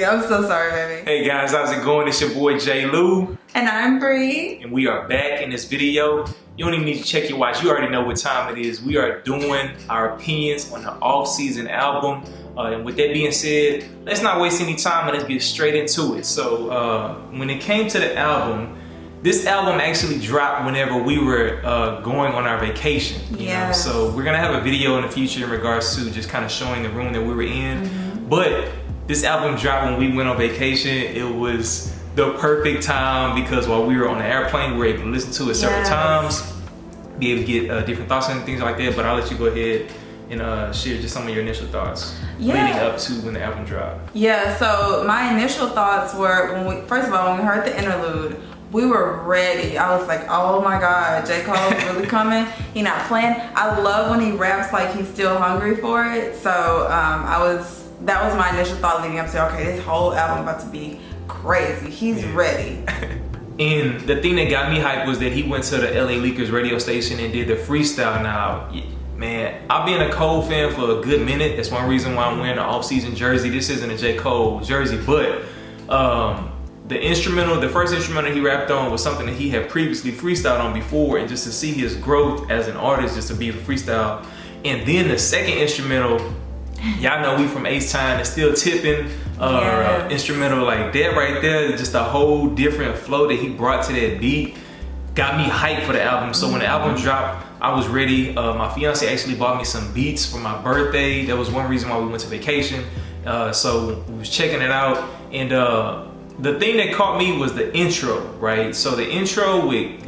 I'm so sorry, baby. Hey guys, how's it going? It's your boy J. Lew. And I'm Bri. And we are back in this video. You don't even need to check your watch. You already know what time it is. We are doing our opinions on the off-season album. And with that being said, let's not waste any time and let's get straight into it. So when it came to the album, this album actually dropped whenever we were going on our vacation. You know? So we're gonna have a video in the future in regards to just kind of showing the room that we were in. Mm-hmm. But this album dropped when we went on vacation. It was the perfect time because while we were on the airplane, we were able to listen to it several times, be able to get different thoughts and things like that. But I'll let you go ahead and share just some of your initial thoughts leading up to when the album dropped. Yeah, so my initial thoughts were, first of all, when we heard the interlude, we were ready. I was like, oh my God, J. Cole's really coming. He not playing. I love when he raps like he's still hungry for it. So that was my initial thought leading up to, okay, this whole album about to be crazy. He's ready. And the thing that got me hyped was that he went to the LA Leakers radio station and did the Freestyle. Now, man, I've been a Cole fan for a good minute. That's one reason why I'm wearing an off-season jersey. This isn't a J. Cole jersey, but the first instrumental he rapped on was something that he had previously freestyled on before, and just to see his growth as an artist, just to be able to freestyle. And then the second instrumental, y'all know we from H-Time, and still tipping instrumental like that right there, just a whole different flow that he brought to that beat, got me hyped for the album. So when the album dropped, I was ready. My fiance actually bought me some beats for my birthday. That was one reason why we went to vacation. So we was checking it out, and the thing that caught me was the intro, right? So the intro with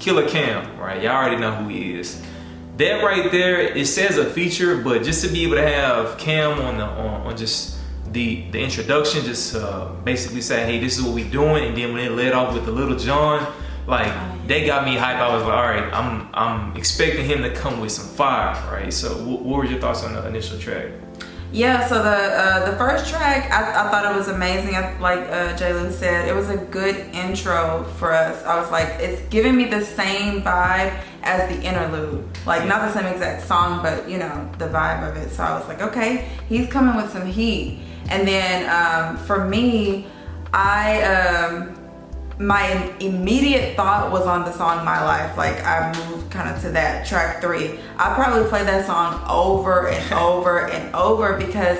Killer Cam, right? Y'all already know who he is. That right there, it says a feature, but just to be able to have Cam on just the introduction, just basically say, hey, this is what we doing, and then when it led off with the Little John, like they got me hyped. I was like, all right, I'm expecting him to come with some fire, right? So what were your thoughts on the initial track? Yeah, so the first track, I thought it was amazing. Like J. Lew said, it was a good intro for us. I was like, it's giving me the same vibe as the interlude. Like, not the same exact song, but you know, the vibe of it. So I was like, okay, he's coming with some heat. And then for me, my immediate thought was on the song My Life. Like, I moved kind of to that track 3. I probably play that song over and over and over because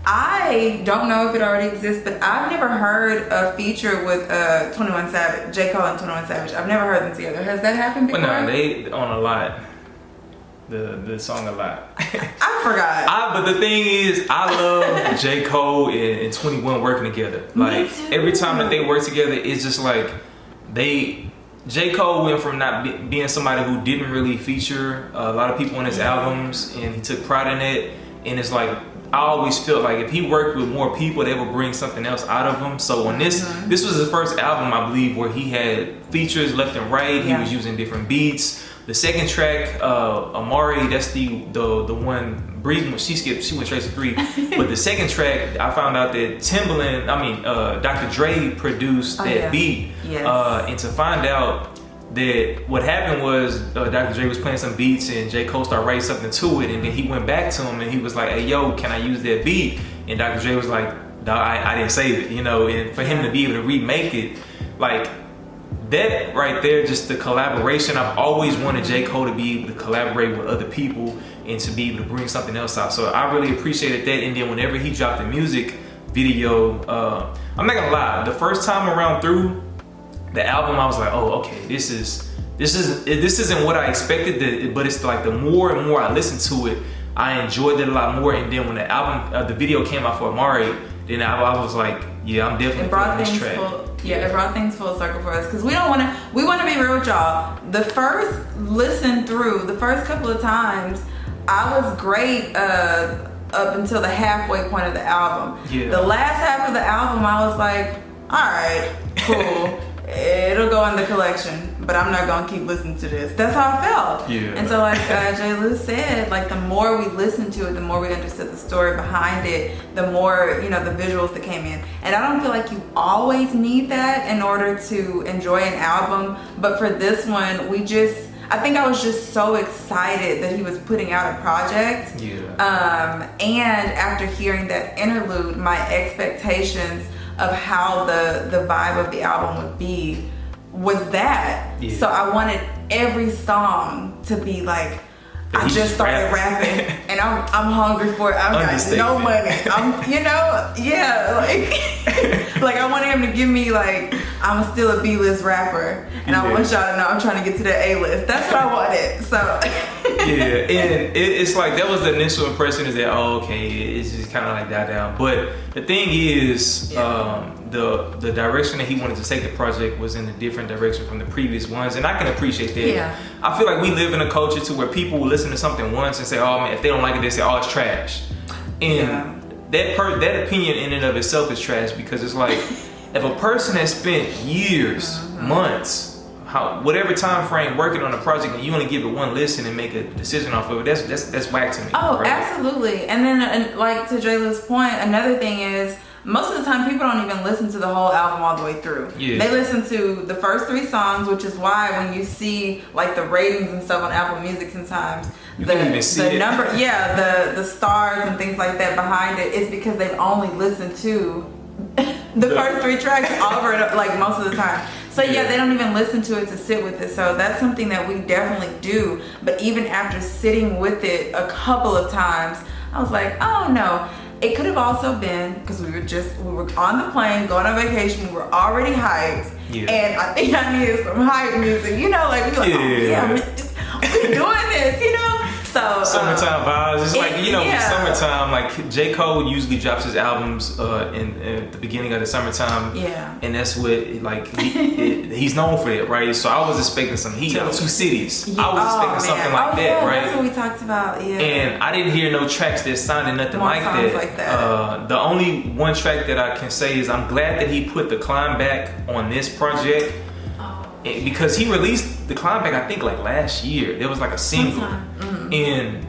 I don't know if it already exists, but I've never heard a feature with 21 Savage, J. Cole and 21 Savage. I've never heard them together. Has that happened before? Well, no, they on a lot. The song a lot. I forgot. But the thing is, I love J. Cole and 21 working together. Like, every time that they work together, it's just like J. Cole went from not being somebody who didn't really feature a lot of people on his albums, and he took pride in it. And it's like, I always felt like if he worked with more people, they would bring something else out of him. So on this was his first album, I believe, where he had features left and right. He was using different beats. The second track, Amari, that's the one Bri, when she skipped, she went straight to 3. But the second track, I found out that Dr. Dre produced that beat. And to find out that what happened was Dr. Dre was playing some beats and J. Cole started writing something to it, and then he went back to him and he was like, hey, yo, can I use that beat? And Dr. Dre was like, no, I didn't save it, you know. And for him to be able to remake it, like, that right there, just the collaboration. I've always wanted J. Cole to be able to collaborate with other people and to be able to bring something else out. So I really appreciated that. And then whenever he dropped the music video, I'm not gonna lie, the first time around through the album, I was like, oh, okay, this isn't what I expected. But it's like the more and more I listened to it, I enjoyed it a lot more. And then when the album, the video came out for Amari, then I was like, yeah, I'm definitely feeling this track. It brought things full circle for us because we want to be real with y'all. The first listen through, the first couple of times, I was great up until the halfway point of the album. The last half of the album, I was like, all right, cool. It'll go in the collection, but I'm not gonna keep listening to this. That's how I felt. And so, like J. Lew said, like the more we listened to it, the more we understood the story behind it, the more, you know, the visuals that came in. And I don't feel like you always need that in order to enjoy an album, but for this one, I think I was just so excited that he was putting out a project. Yeah. And after hearing that interlude, my expectations of how the vibe of the album would be was that. Yeah. So I wanted every song to be like, I just started rapping and I'm hungry for it. I've got no money. Like I wanted him to give me like, I'm still a B-list rapper and I want y'all to know I'm trying to get to the A-list. That's what I wanted. So yeah, and it's like that was the initial impression is that it's just kind of like that down. But the thing is, the direction that he wanted to take the project was in a different direction from the previous ones, and I can appreciate that. Yeah. I feel like we live in a culture to where people will listen to something once and say, oh man, if they don't like it, they say, oh, it's trash. And that opinion in and of itself is trash, because it's like if a person has spent years, months, whatever time frame working on a project, and you only give it one listen and make a decision off of it, that's whack to me. Oh, right? Absolutely. And then like to Jayla's point, another thing is most of the time people don't even listen to the whole album all the way through. Yeah. They listen to the first 3 songs, which is why when you see like the ratings and stuff on Apple Music sometimes, the number, the stars and things like that behind it is because they've only listened to the first 3 tracks over like most of the time. So they don't even listen to it to sit with it. So that's something that we definitely do. But even after sitting with it a couple of times, I was like, oh no. It could have also been because we were on the plane going on vacation. We were already hyped, and I think I needed some hype music. Like we're doing this, So summertime vibes. It's like summertime. Like J. Cole usually drops his albums in the beginning of the summertime. Yeah. And that's what he's known for that, right? So I was expecting some heat. 2 cities. Yeah. I was expecting something like that, right? That's what we talked about. Yeah. And I didn't hear no tracks that sounded nothing like that. The only one track that I can say is I'm glad that he put the Climb Back on this project. Because he released the Climb Back, I think, like last year. There was like a single. Mm-hmm. And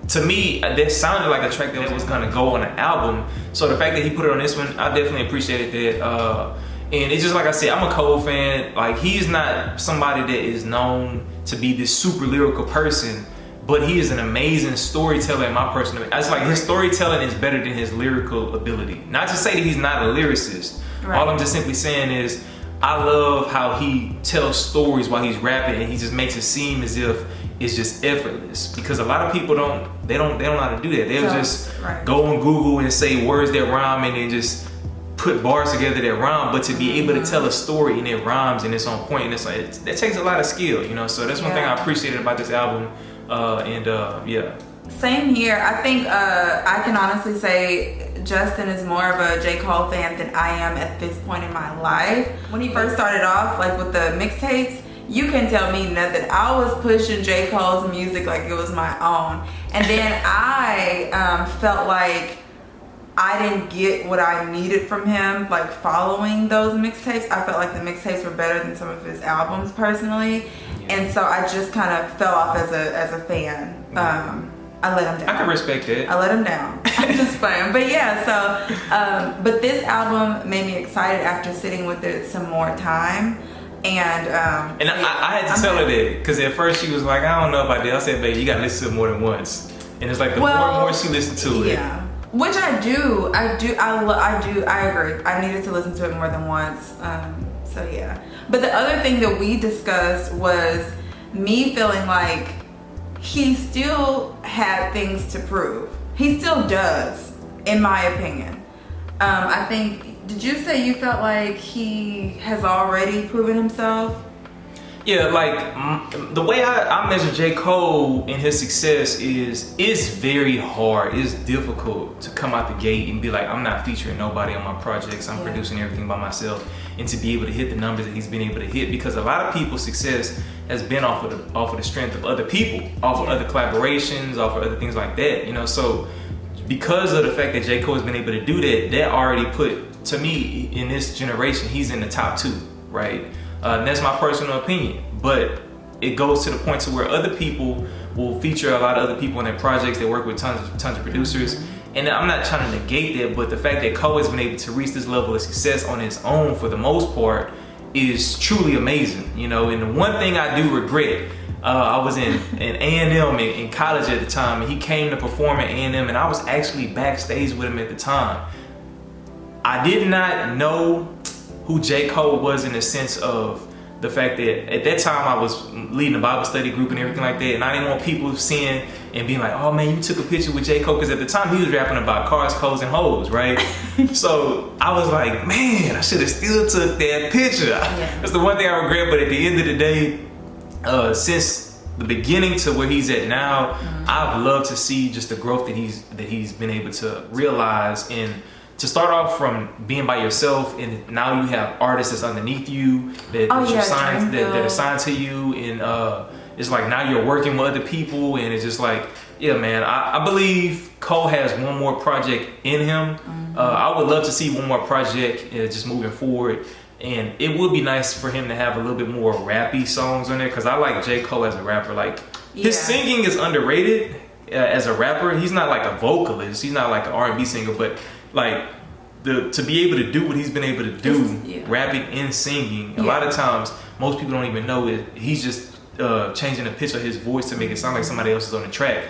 to me, that sounded like a track that was gonna go on an album. So the fact that he put it on this one, I definitely appreciated that. And it's just like I said, I'm a Cole fan. Like, he's not somebody that is known to be this super lyrical person, but he is an amazing storyteller in my personal opinion. It's like his storytelling is better than his lyrical ability. Not to say that he's not a lyricist. Right. All I'm just simply saying is, I love how he tells stories while he's rapping, and he just makes it seem as if it's just effortless. Because a lot of people don't know how to do that. They'll just go on Google and say words that rhyme and then just put bars together that rhyme. But to be able to tell a story and it rhymes and it's on point, and it's like that takes a lot of skill, So that's one thing I appreciated about this album. Same here. I think I can honestly say Justin is more of a J. Cole fan than I am at this point in my life. When he first started off, like with the mixtapes, you can tell me nothing. I was pushing J. Cole's music like it was my own. And then I felt like I didn't get what I needed from him, like following those mixtapes. I felt like the mixtapes were better than some of his albums personally. And so I just kind of fell off as a fan. I let him down. I can respect it. I let him down. I'm just playing. But but this album made me excited after sitting with it some more time. And I had to tell her that, because at first she was like, I don't know about that. I said, babe, you got to listen to it more than once. And it's like the more and more she listened to it. Yeah. Which I do. I agree. I needed to listen to it more than once. But the other thing that we discussed was me feeling like he still had things to prove. He still does, in my opinion. I think, did you say you felt like he has already proven himself? Yeah, like the way I measure J. Cole and his success is it's very hard. It's difficult to come out the gate and be like, I'm not featuring nobody on my projects. I'm producing everything by myself, and to be able to hit the numbers that he's been able to hit, because a lot of people's success has been off of the strength of other people, off of other collaborations, off of other things like that. So because of the fact that J. Cole has been able to do that, that already put, to me, in this generation, he's in the top 2, right? And that's my personal opinion, but it goes to the point to where other people will feature a lot of other people in their projects. They work with tons of producers, and I'm not trying to negate that, but the fact that Cole has been able to reach this level of success on his own for the most part, is truly amazing, you know. And the one thing I do regret, I was in A&M in college at the time, and he came to perform at A&M, and I was actually backstage with him at the time. I did not know who J. Cole was in the sense of the fact that at that time I was leading a Bible study group and everything like that, and I didn't want people seeing and being like, oh man, you took a picture with J. Cole, because at the time he was rapping about cars, clothes, and hoes, right? So I was like, man, I should have still took that picture. Yeah. That's the one thing I regret, but at the end of the day, since the beginning to where he's at now, I've loved to see just the growth that he's been able to realize. And to start off from being by yourself, and now you have artists that's underneath you that are signed to you, and it's like now you're working with other people, and it's just like, yeah, man, I believe Cole has one more project in him. I would love to see one more project just moving forward, and it would be nice for him to have a little bit more rappy songs on there, because I like J. Cole as a rapper. Like, his singing is underrated as a rapper. He's not like a vocalist, he's not like an R&B singer, but like to be able to do what he's been able to do, rapping and singing, a lot of times most people don't even know it. He's just changing the pitch of his voice to make it sound like somebody else is on the track.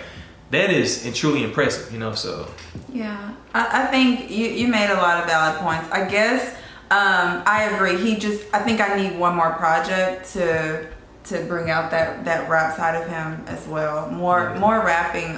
That is truly impressive, you know. So yeah, I think you made a lot of valid points. I guess I agree. I think I need one more project to bring out that rap side of him as well. More rapping.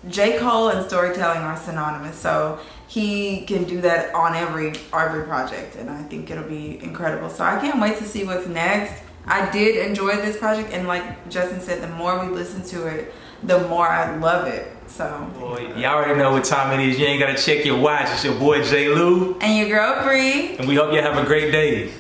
J. Cole and storytelling are synonymous, so he can do that on every project, and I think it'll be incredible. So I can't wait to see what's next. I did enjoy this project, and like Justin said, the more we listen to it, the more I love it. So, boy, y'all already know what time it is. You ain't gotta check your watch. It's your boy J. Lew and your girl Bri, and we hope you have a great day.